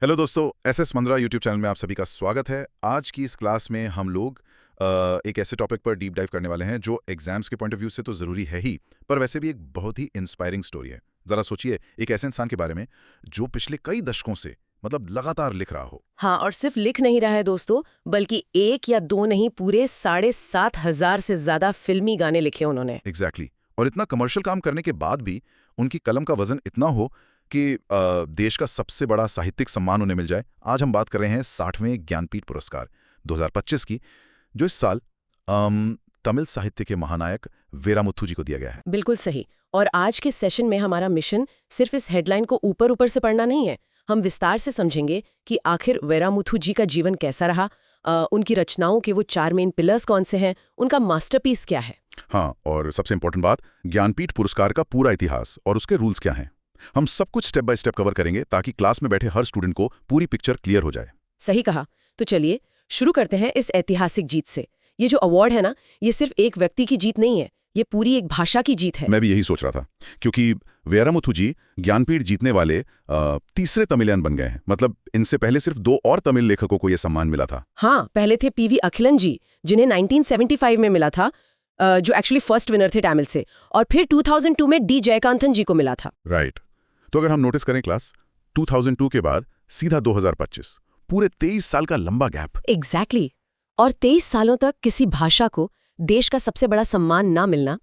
Hello दोस्तों, SS मंद्रा YouTube channel में आप सभी का स्वागत है। आज की इस क्लास में हम लोग एक ऐसे टॉपिक पर डीप डाइव करने वाले हैं जो एग्जाम्स के पॉइंट ऑफ व्यू से तो ज़रूरी है ही, पर वैसे भी एक बहुत ही इंस्पायरिंग स्टोरी है। ज़रा सोचिए, एक ऐसे इंसान के बारे में जो पिछले कई दशकों से लगातार लिख रहा हो। हाँ, और सिर्फ लिख नहीं रहा है दोस्तों, बल्कि एक या दो नहीं, पूरे 7,500 से ज्यादा फिल्मी गाने लिखे उन्होंने। एग्जैक्टली। और इतना कमर्शियल काम करने के बाद भी उनकी कलम का वजन इतना हो कि देश का सबसे बड़ा साहित्यिक सम्मान उन्हें मिल जाए। आज हम बात कर रहे हैं 60वें ज्ञानपीठ पुरस्कार 2025 की, जो इस साल तमिल साहित्य के महानायक वीरामुथु जी को दिया गया है। बिल्कुल सही। और आज के सेशन में हमारा मिशन सिर्फ इस हेडलाइन को ऊपर ऊपर से पढ़ना नहीं है। हम विस्तार से समझेंगे कि आखिर वीरामुथु जी का जीवन कैसा रहा, उनकी रचनाओं के वो 4 मेन पिलर्स कौन से हैं, उनका मास्टरपीस क्या है। हाँ, और सबसे इंपॉर्टेंट बात, ज्ञानपीठ पुरस्कार का पूरा इतिहास और उसके रूल्स क्या हैं। हम सब कुछ स्टेप बाय स्टेप कवर करेंगे ताकि क्लास में बैठे हर स्टूडेंट को पूरी पिक्चर क्लियर हो जाए। सही कहा। तो चलिए शुरू करते हैं इस ऐतिहासिक जीत से। ये जो अवार्ड है ना, ये सिर्फ एक व्यक्ति की जीत नहीं है, ये पूरी एक भाषा की जीत है। मैं भी यही सोच रहा था, क्योंकि वीरामुथु जी ज्ञानपीठ जीतने वाले तीसरे तमिलियन बन गए हैं। मतलब इनसे पहले सिर्फ 2 और तमिल लेखकों को यह सम्मान मिला था। हाँ, पहले थे पीवी अखिलन जी, जिन्हें 1975 में मिला था, जो एक्चुअली फर्स्ट विनर थे तमिल से, और फिर 2002 में डी जयकांतन जी को मिला था। राइट। तो अगर हम नोटिस करें क्लास, 2002 के बाद सीधा 2025, पूरे 23 साल का लंबा गैप। एग्जैक्टली। और 23 सालों तक किसी भाषा को देश का सबसे बड़ा सम्मान ना मिलना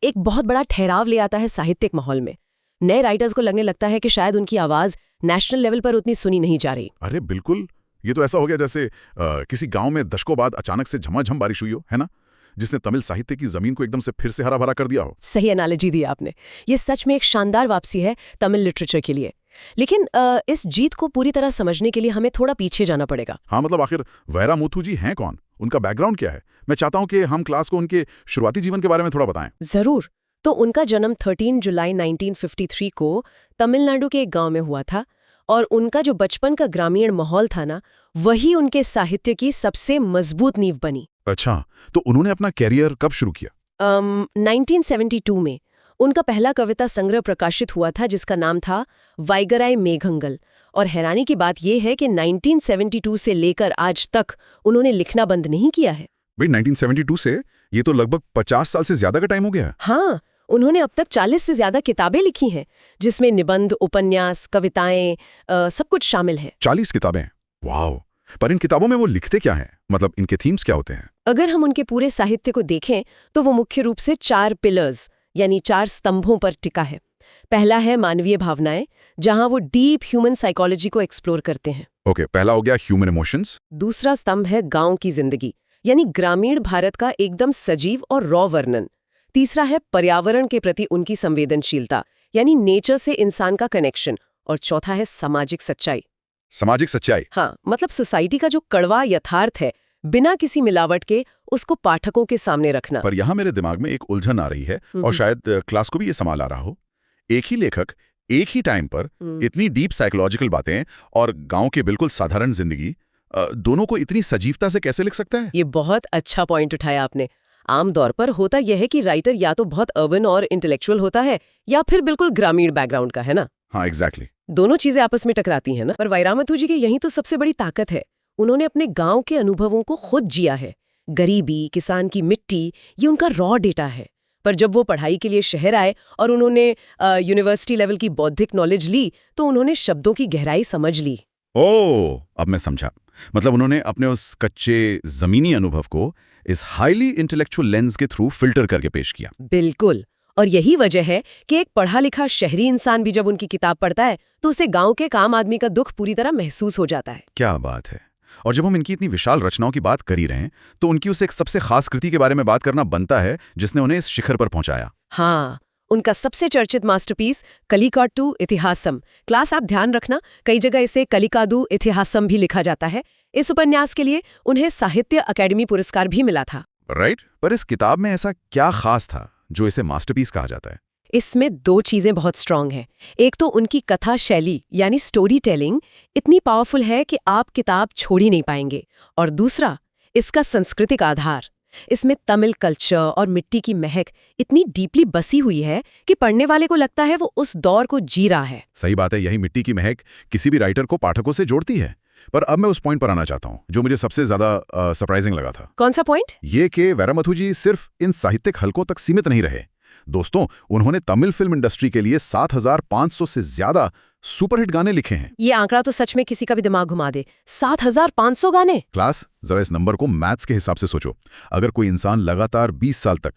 एक बहुत बड़ा ठहराव ले आता है साहित्यिक माहौल में। नए राइटर्स को लगने लगता है कि शायद उनकी आवाज नेशनल लेवल पर उतनी सुनी नहीं जा रही। अरे बिल्कुल, ये तो ऐसा हो गया जैसे किसी गांव में दशकों बाद अचानक से झमाझम बारिश हुई हो, है ना, जिसने तमिल साहित्य की जमीन को एकदम से फिर से हरा भरा कर दिया हो। सही एनालॉजी दी आपने। ये सच में एक शानदार वापसी है तमिल लिटरेचर के लिए। लेकिन इस जीत को पूरी तरह समझने के लिए हमें थोड़ा पीछे जाना पड़ेगा। हाँ, मतलब आखिर वीरामुथु जी हैं कौन, उनका बैकग्राउंड क्या है। मैं चाहता हूं कि हम क्लास को उनके शुरुआती जीवन के बारे में थोड़ा बताएं। जरूर। तो उनका जन्म 13 जुलाई 1953 को तमिलनाडु के एक गांव में हुआ था, और उनका जो बचपन का ग्रामीण माहौल था ना, वही उनके साहित्य की सबसे मजबूत नींव बनी। अच्छा, तो उन्होंने अपना कैरियर कब शुरू किया? 1972 में उनका पहला कविता संग्रह प्रकाशित हुआ था, जिसका नाम था वाइगराई मेघंगल। और हैरानी की बात यह है कि 1972 से लेकर आज तक उन्होंने लिखना बंद नहीं किया है। भाई 1972 से ये तो लगभग 50 साल से ज्यादा का टाइम हो गया है। हाँ, उन्होंने अब तक 40 से ज्यादा किताबें लिखी हैं, जिसमें निबंध, उपन्यास, कविताएं, सब कुछ शामिल है। 40 किताबें, वाह। पर इन किताबों में वो लिखते क्या हैं, मतलब इनके थीम्स क्या होते हैं? अगर हम उनके पूरे साहित्य को देखें तो वो मुख्य रूप से 4 पिलर्स यानी 4 स्तंभों पर टिका है। पहला है मानवीय भावनाएं, जहां वो डीप ह्यूमन साइकोलॉजी को एक्सप्लोर करते हैं। ओके, पहला हो गया ह्यूमन इमोशंस। दूसरा स्तंभ है गांव की जिंदगी, यानी ग्रामीण भारत का एकदम सजीव और रॉ वर्णन। तीसरा है पर्यावरण के प्रति उनकी संवेदनशीलता, यानी नेचर से इंसान का कनेक्शन। और चौथा है सामाजिक सच्चाई। सामाजिक सच्चाई? हाँ, मतलब सोसाइटी का जो कड़वा यथार्थ है, बिना किसी मिलावट के उसको पाठकों के सामने रखना। पर यहाँ मेरे दिमाग में एक उलझन आ रही है, और शायद क्लास को भी ये सवाल आ रहा हो। एक ही लेखक एक ही टाइम पर इतनी डीप साइकोलॉजिकल बातें और गांव के बिल्कुल साधारण जिंदगी, दोनों को इतनी सजीवता से कैसे लिख सकता है? ये बहुत अच्छा पॉइंट उठाया आपने। आमतौर पर होता यह है कि राइटर या तो बहुत अर्बन और इंटेलेक्चुअल होता है, या फिर बिल्कुल ग्रामीण बैकग्राउंड का, है ना। हाँ, एग्जैक्टली। दोनों चीजें आपस में टकराती हैं ना। पर वीरामुथु जी की यही तो सबसे बड़ी ताकत है। उन्होंने अपने गांव के अनुभवों को खुद जिया है। गरीबी, किसान की मिट्टी, ये उनका रॉ डेटा है। पर जब वो पढ़ाई के लिए शहर आए और उन्होंने यूनिवर्सिटी लेवल की बौद्धिक नॉलेज ली, तो उन्होंने शब्दों की गहराई समझ ली। ओह, अब मैं समझा। मतलब उन्होंने अपने उस कच्चे जमीनी अनुभव को इस हाईली इंटेलेक्चुअल लेंस के थ्रू फिल्टर करके पेश किया। बिल्कुल। और यही वजह है कि एक पढ़ा लिखा शहरी इंसान भी जब उनकी किताब पढ़ता है तो उसे गांव के काम आदमी का दुख पूरी तरह महसूस हो जाता है। क्या बात है। और जब हम इनकी इतनी विशाल रचनाओं की बात कर ही रहे हैं, तो उनकी उस एक सबसे खास कृति के बारे में बात करना बनता है जिसने उन्हें इस शिखर पर पहुंचाया। हाँ, उनका सबसे चर्चित मास्टरपीस कलिकाट्टू इतिहासम। क्लास आप ध्यान रखना, कई जगह इसे कलिकादू इतिहासम भी लिखा जाता है। इस उपन्यास के लिए उन्हें साहित्य अकेडमी पुरस्कार भी मिला था। राइट। पर इस किताब में ऐसा क्या खास था जो इसे मास्टरपीस कहा जाता है? इसमें 2 चीजें बहुत स्ट्रांग हैं। एक तो उनकी कथा शैली यानी स्टोरी टेलिंग इतनी पावरफुल है कि आप किताब छोड़ ही नहीं पाएंगे। और दूसरा, इसका सांस्कृतिक आधार। इसमें तमिल कल्चर और मिट्टी की महक इतनी डीपली बसी हुई है कि पढ़ने वाले को लगता है वो उस दौर को जी रहा है। सही बात है, यही मिट्टी की महक किसी भी राइटर को पाठकों से जोड़ती है। पर अब मैं उस पॉइंट पर आना चाहता हूँ जो मुझे सबसे ज्यादा सरप्राइजिंग लगा था। कौन सा पॉइंट? ये कि वैरामथु सिर्फ इन साहित्यिक हलकों तक सीमित नहीं रहे। दोस्तों, उन्होंने तमिल फिल्म इंडस्ट्री के लिए 7,500 से ज्यादा सुपरहिट गाने लिखे हैं। ये आंकड़ा तो सच में किसी का भी दिमाग घुमा दे। 7,500 गाने। क्लास, जरा इस नंबर को मैथ्स के हिसाब से सोचो। अगर कोई इंसान लगातार 20 साल तक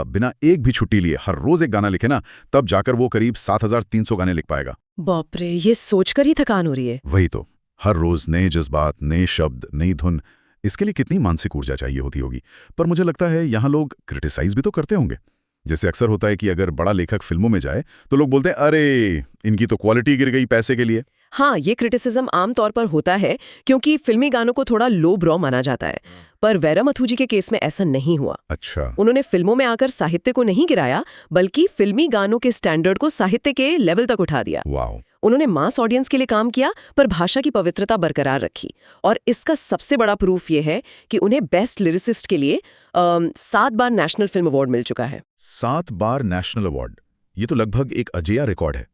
बिना एक भी छुट्टी लिए हर रोज एक गाना लिखे ना, तब जाकर वो करीब 7,300 गाने लिख पाएगा। बाप रे, ये सोचकर ही थकान हो रही है। वही तो, हर रोज नए जज्बात, नए शब्द, नई धुन। इसके लिए कितनी मानसिक ऊर्जा चाहिए होगी। पर मुझे लगता है यहाँ लोग क्रिटिसाइज भी तो करते होंगे। जैसे अक्सर होता है कि अगर बड़ा लेखक फिल्मों में जाए तो लोग बोलते हैं, अरे इनकी तो क्वालिटी गिर गई पैसे के लिए। हाँ, ये क्रिटिसिज्म आमतौर पर होता है क्योंकि फिल्मी गानों को थोड़ा लो ब्रो माना जाता है। पर वैरामथु जी के केस में ऐसा नहीं हुआ। अच्छा। उन्होंने फिल्मों में आकर साहित्य को नहीं गिराया, बल्कि फिल्मी गानों के स्टैंडर्ड को साहित्य के लेवल तक उठा दिया। वाह। उन्होंने मास ऑडियंस के लिए काम किया, पर भाषा की पवित्रता बरकरार रखी। और इसका सबसे बड़ा प्रूफ ये है कि उन्हें बेस्ट लिरिसिस्ट के लिए 7 बार नेशनल फिल्म अवार्ड मिल चुका है। 7 बार नेशनल अवार्ड, ये तो लगभग एक अजेय रिकॉर्ड है।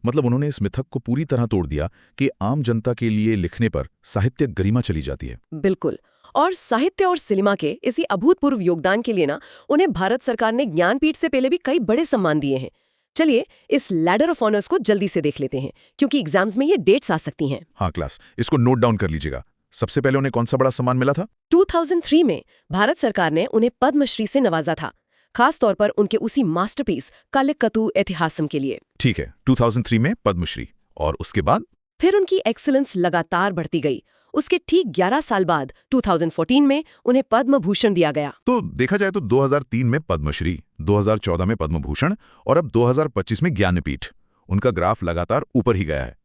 मतलब उन्होंने इस मिथक को पूरी तरह तोड़ दिया कि आम जनता के लिए लिखने पर साहित्यिक गरिमा चली जाती है। बिल्कुल। और साहित्य और सिनेमा के इसी अभूतपूर्व योगदान के लिए ना उन्हें भारत सरकार ने ज्ञानपीठ से पहले भी कई बड़े सम्मान दिए हैं। चलिए इस लैडर ऑफ ऑनर्स को जल्दी से देख लेते हैं, क्योंकि एग्जाम्स में ये डेट्स आ सकती हैं। हाँ क्लास, इसको नोट डाउन कर लीजिएगा। सबसे पहले उन्हें कौन सा बड़ा सम्मान मिला था? 2003 में भारत सरकार ने उन्हें पद्मश्री से नवाजा था, खास तौर पर उनके उसी मास्टरपीस कालिकतु इतिहासम के लिए। ठीक है, 2003 में पद्मश्री, और उसके बाद? फिर उनकी एक्सीलेंस लगातार बढ़ती गई। उसके ठीक 11 साल बाद 2014 में उन्हें पद्म भूषण दिया गया। तो देखा जाए तो 2003 में पद्मश्री, 2014 में पद्म भूषण और अब 2025 में ज्ञानपीठ। उनका ग्राफ लगातार ऊपर ही गया है।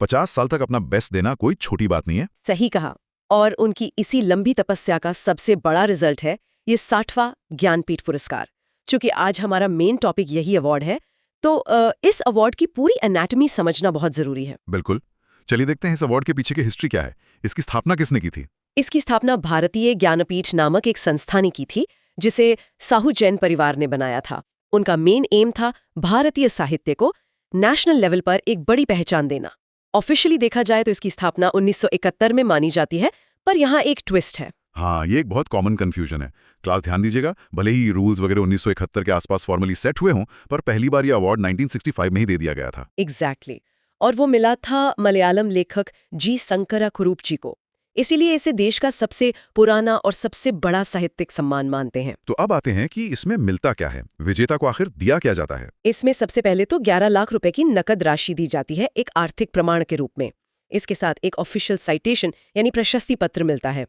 50 साल तक अपना बेस्ट देना कोई छोटी बात नहीं है। सही कहा। और उनकी इसी लंबी तपस्या का सबसे बड़ा रिजल्ट है ये 60वां ज्ञानपीठ पुरस्कार। चूंकि आज हमारा मेन टॉपिक यही अवार्ड है, तो इस अवार्ड की पूरी एनाटॉमी समझना बहुत जरूरी है। बिल्कुल, चलिए देखते हैं इस अवार्ड के पीछे की हिस्ट्री क्या है। इसकी स्थापना किसने की थी? इसकी स्थापना भारतीय ज्ञानपीठ नामक एक संस्था ने की थी, जिसे साहू जैन परिवार ने बनाया था। उनका मेन एम था भारतीय साहित्य को नेशनल लेवल पर एक बड़ी पहचान देना। ऑफिशियली देखा जाए तो इसकी स्थापना 1971 में मानी जाती है, पर यहाँ एक ट्विस्ट है। हाँ, ये एक बहुत कॉमन कंफ्यूजन है। क्लास ध्यान दीजिएगा, भले ही रूल्स वगैरह 1971 के आसपास फॉर्मली सेट हुए हों, पर पहली बार ये अवार्ड 1965 में ही दे दिया गया था। एग्जैक्टली। और वो मिला था मलयालम लेखक जी शंकरा कुरूप जी को। इसीलिए इसे देश का सबसे पुराना और सबसे बड़ा साहित्यिक सम्मान मानते हैं। तो अब आते हैं कि इसमें मिलता क्या है, विजेता को आखिर दिया क्या जाता है? इसमें सबसे पहले तो 11 लाख रुपए की नकद राशि दी जाती है, एक आर्थिक प्रमाण के रूप में। इसके साथ एक ऑफिशियल साइटेशन यानी प्रशस्ति पत्र मिलता है।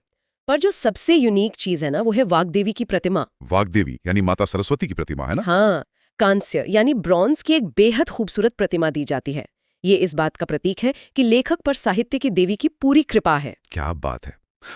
पर जो सबसे यूनिक चीज है ना, वो है वाग्देवी की प्रतिमा। वाग्देवी यानी माता सरस्वती की प्रतिमा है ना? हाँ, कांस्य यानी ब्रॉन्ज की एक बेहद खूबसूरत प्रतिमा दी जाती है। ये इस बात का प्रतीक है कि लेखक पर साहित्य की देवी की पूरी कृपा है। क्या बात है।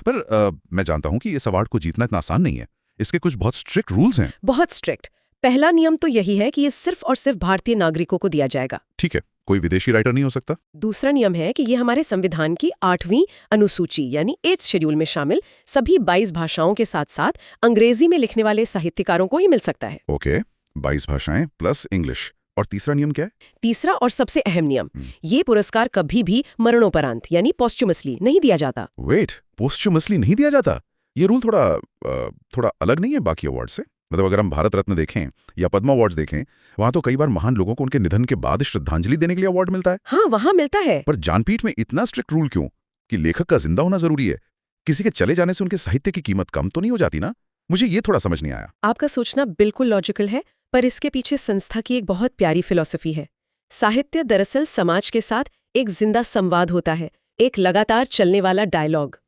पर मैं जानता हूं कि इस अवार्ड को जीतना इतना आसान नहीं है। इसके कुछ बहुत स्ट्रिक्ट रूल्स हैं। बहुत स्ट्रिक्ट। पहला नियम तो यही है कि ये सिर्फ और सिर्फ भारतीय नागरिकों को दिया जाएगा। ठीक है, कोई विदेशी राइटर नहीं हो सकता। दूसरा नियम है कि ये हमारे संविधान की 8वीं अनुसूची यानी 8th शेड्यूल में शामिल सभी 22 भाषाओं के साथ साथ अंग्रेजी में लिखने वाले साहित्यकारों को ही मिल सकता है। ओके, 22 भाषाएं प्लस इंग्लिश। और तीसरा नियम क्या है? तीसरा और सबसे अहम नियम, ये पुरस्कार कभी भी मरणोपरांत यानी पोस्ट्यूमसली नहीं दिया जाता। वेट, पोस्ट्यूमसली नहीं दिया जाता? ये रूल थोड़ा अलग नहीं है बाकी अवार्ड से? मतलब अगर हम भारत रत्न देखें या पद्म अवार्ड्स देखें, वहां तो कई बार महान लोगों को उनके निधन के बाद श्रद्धांजलि देने के लिए अवार्ड मिलता है। हाँ, वहां मिलता है। पर ज्ञानपीठ में इतना स्ट्रिक्ट रूल क्यों कि लेखक का जिंदा होना जरूरी है? किसी के चले जाने से उनके साहित्य की कीमत कम तो नहीं हो जाती ना? मुझे ये थोड़ा समझ नहीं आया। आपका सोचना बिल्कुल लॉजिकल है, पर इसके पीछे संस्था की एक बहुत प्यारी फिलॉसफी है। साहित्य दरअसल समाज के साथ एक जिंदा संवाद होता है, एक लगातार चलने वाला डायलॉग।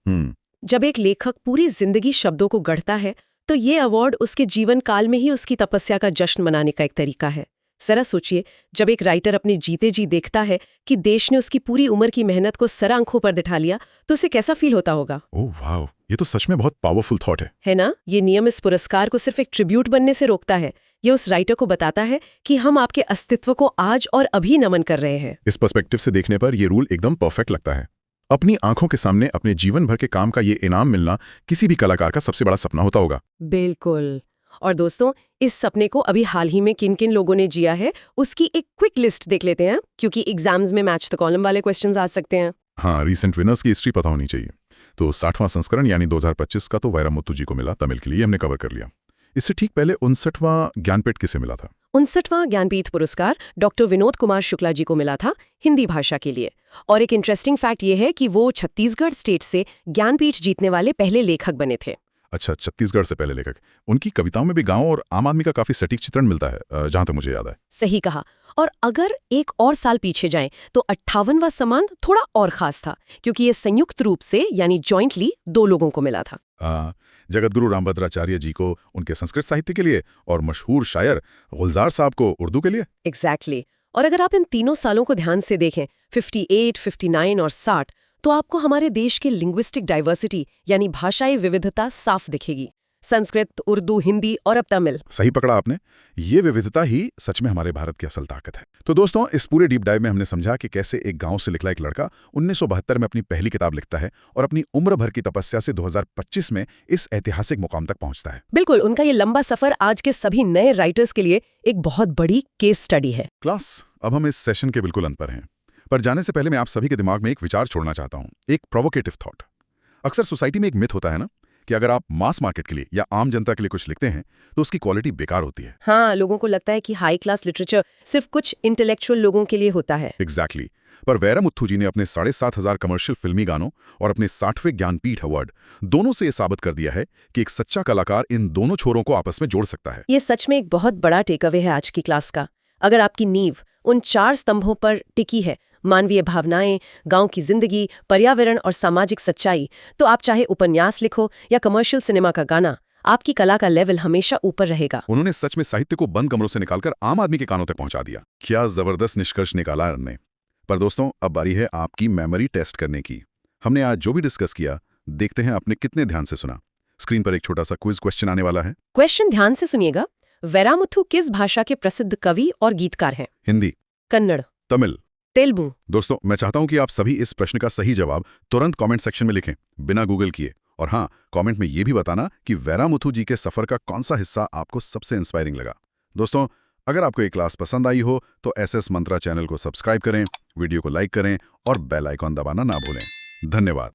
जब एक लेखक पूरी जिंदगी शब्दों को गढ़ता है, तो ये अवार्ड उसके जीवन काल में ही उसकी तपस्या का जश्न मनाने का एक तरीका है। जरा सोचिए, जब एक राइटर अपने जीते जी देखता है कि देश ने उसकी पूरी उम्र की मेहनत को सर आंखों पर दिखा लिया, तो उसे कैसा फील होता होगा? ओह वाह, ये तो सच में बहुत पावरफुल थॉट है ना? ये नियम इस पुरस्कार को सिर्फ एक ट्रिब्यूट बनने से रोकता है। ये उस राइटर को बताता है कि हम आपके अस्तित्व को आज और अभी नमन कर रहे हैं। इस पर्सपेक्टिव से देखने पर ये रूल एकदम परफेक्ट लगता है। अपनी आंखों के सामने अपने जीवन भर के काम का ये इनाम मिलना किसी भी कलाकार का सबसे बड़ा सपना होता होगा। बिल्कुल। और दोस्तों, इस सपने को अभी हाल ही में किन किन लोगों ने जिया है उसकी एक क्विक लिस्ट देख लेते हैं, क्योंकि एग्जाम्स में मैच द कॉलम वाले क्वेश्चंस आ सकते हैं। हाँ, रीसेंट विनर्स की हिस्ट्री पता होनी चाहिए। तो 60वां संस्करण यानी 2025 का तो वैरामुत्तु जी को मिला, तमिल के लिए हमने कवर कर लिया। इससे ठीक पहले 59वां ज्ञानपीठ किसे मिला था? 59वां ज्ञानपीठ पुरस्कार डॉक्टर विनोद कुमार शुक्ला जी को मिला था, हिंदी भाषा के लिए। और एक इंटरेस्टिंग फैक्ट ये है कि वो छत्तीसगढ़ स्टेट से ज्ञानपीठ जीतने वाले पहले लेखक बने थे। अच्छा, छत्तीसगढ़ से पहले लेखक। उनकी कविताओं में भी गांव और आम आदमी का काफी सटीक चित्रण मिलता है, जहां तक मुझे याद है। सही कहा। और अगर एक और साल पीछे जाएं तो 58वां सम्मान थोड़ा और खास था, क्योंकि ये संयुक्त रूप से यानी जॉइंटली 2 लोगों को मिला था। जगतगुरु रामभद्राचार्य जी को उनके संस्कृत साहित्य के लिए और मशहूर शायर गुलजार साहब को उर्दू के लिए। एग्जैक्टली। और अगर आप इन तीनों सालों को ध्यान से देखें, 58, 59 और 60, तो आपको हमारे देश की लिंग्विस्टिक डाइवर्सिटी यानी भाषाई विविधता साफ दिखेगी। संस्कृत, उर्दू, हिंदी और अब तमिल। सही पकड़ा आपने। ये विविधता ही सच में हमारे भारत की असल ताकत है। तो दोस्तों, इस पूरे डीप डाइव में हमने समझा कि कैसे एक गांव से निकला एक लड़का 1972 में अपनी पहली किताब लिखता है और अपनी उम्र भर की तपस्या से 2025 में इस ऐतिहासिक मुकाम तक पहुंचता है। बिल्कुल, उनका ये लंबा सफर आज के सभी नए राइटर्स के लिए एक बहुत बड़ी केस स्टडी है। क्लास, अब हम इस सेशन के बिल्कुल अंत पर हैं। पर जाने से पहले मैं आप सभी के दिमाग में एक विचार छोड़ना चाहता हूं, एक प्रोवोकेटिव थॉट। अक्सर सोसाइटी में एक मिथ होता है ना कि अगर आप मास मार्केट के लिए या आम जनता के लिए कुछ लिखते हैं तो उसकी क्वालिटी बेकार होती है। हाँ, लोगों को लगता है कि हाई क्लास लिटरेचर सिर्फ कुछ इंटेलेक्चुअल लोगों के लिए होता है। एग्जैक्टली। पर वैरामुत्थु जी ने अपने 7,500 कमर्शियल फिल्मी गानों और अपने 60वें ज्ञानपीठ अवार्ड दोनों से ये साबित कर दिया है कि एक सच्चा कलाकार इन दोनों छोरों को आपस में जोड़ सकता है। ये सच में एक बहुत बड़ा टेकअवे है आज की क्लास का। अगर आपकी नींव उन 4 स्तंभों पर टिकी है, मानवीय भावनाएं, गांव की जिंदगी, पर्यावरण और सामाजिक सच्चाई, तो आप चाहे उपन्यास लिखो या कमर्शियल सिनेमा का गाना, आपकी कला का लेवल हमेशा ऊपर रहेगा। उन्होंने सच में साहित्य को बंद कमरों से निकालकर आम आदमी के कानों तक पहुंचा दिया। क्या जबरदस्त निष्कर्ष निकाला उन्होंने। पर दोस्तों, अब बारी है आपकी मेमोरी टेस्ट करने की। हमने आज जो भी डिस्कस किया, देखते हैं आपने कितने ध्यान से सुना। स्क्रीन पर एक छोटा सा क्विज क्वेश्चन आने वाला है। क्वेश्चन ध्यान से सुनिएगा। वैरामुथु किस भाषा के प्रसिद्ध कवि और गीतकार हैं? हिंदी, कन्नड़, तमिल, तेलुगु। दोस्तों, मैं चाहता हूं कि आप सभी इस प्रश्न का सही जवाब तुरंत कमेंट सेक्शन में लिखें, बिना गूगल किए। और हाँ, कमेंट में ये भी बताना कि वैरामुथु जी के सफर का कौन सा हिस्सा आपको सबसे इंस्पायरिंग लगा। दोस्तों, अगर आपको ये क्लास पसंद आई हो तो एसएस मंत्रा चैनल को सब्सक्राइब करें, वीडियो को लाइक करें और बेल आइकॉन दबाना ना भूलें। धन्यवाद।